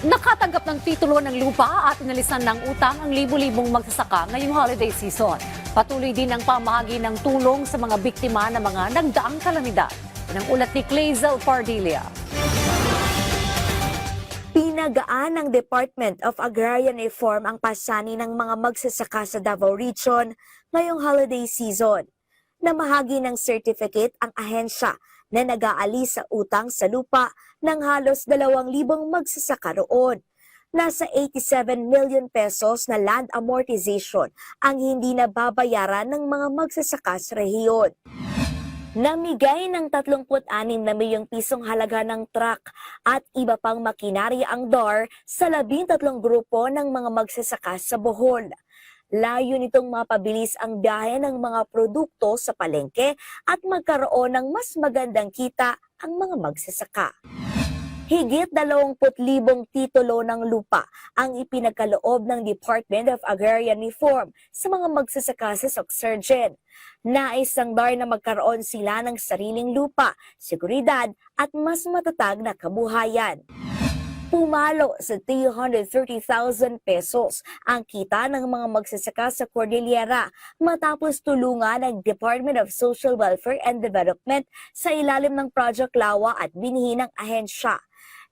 Nakatanggap ng titulo ng lupa at inalisan ng utang ang libu-libong magsasaka ngayong holiday season. Patuloy din ang pamahagi ng tulong sa mga biktima ng mga nagdaang kalamidad. Yan ang ulat ni Clazel Pardilla. Pinagaan ng Department of Agrarian Reform ang pasani ng mga magsasaka sa Davao Region ngayong holiday season. Namahagi ng certificate ang ahensya na nag-aalis sa utang sa lupa ng halos 2,000 magsasaka roon. Nasa 87 million pesos na land amortization ang hindi nababayaran ng mga magsasaka sa rehiyon. Namigay ng 36 na milyong pisong halaga ng truck at iba pang makinarya ang DAR sa 13 grupo ng mga magsasaka sa Bohol. Layo nitong mapabilis ang biyahe ng mga produkto sa palengke at magkaroon ng mas magandang kita ang mga magsasaka. Higit 20,000 titulo ng lupa ang ipinagkaloob ng Department of Agrarian Reform sa mga magsasaka sa Soc-Surgen. Nais ng DAR na magkaroon sila ng sariling lupa, seguridad at mas matatag na kabuhayan. Pumalo sa 330,000 pesos ang kita ng mga magsasaka sa Cordillera matapos tulungan ng Department of Social Welfare and Development sa ilalim ng Project Lawa at binhi ng ahensya.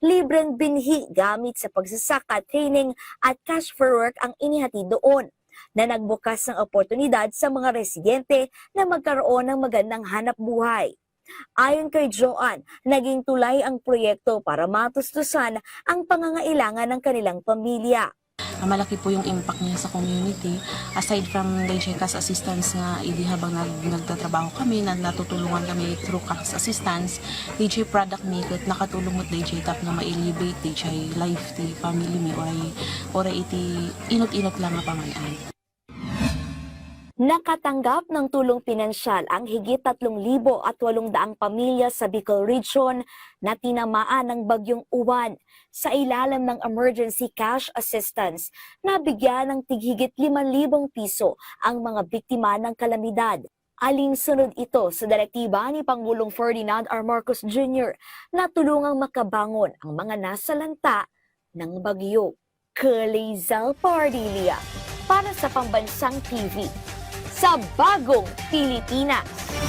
Libreng binhi gamit sa pagsasaka, training at cash for work ang inihatid doon na nagbukas ng oportunidad sa mga residente na magkaroon ng magandang hanap buhay. Ayon kay Joan, naging tulay ang proyekto para matustusan ang pangangailangan ng kanilang pamilya. Malaki po yung impact niya sa community. Aside from DJ Cash Assistance nga, habang nagtatrabaho kami, natutulungan kami through cash assistance, DJ Product Mikot, nakatulong mo DJ Tap na ma-elevate DJ life ti family mi, oray iti inot-inot lang nga pamayan. Nakatanggap ng tulong pinansyal ang higit 3,800 pamilya sa Bicol Region na tinamaan ng bagyong Uwan. Sa ilalim ng Emergency Cash Assistance, nabigyan ng tig-higit 5,000 piso ang mga biktima ng kalamidad. Alinsunod ito sa direktiba ni Pangulong Ferdinand R. Marcos Jr. na tulungang makabangon ang mga nasalanta ng bagyo. Clazel Pardilla para sa Pambansang TV sa Bagong Pilipinas.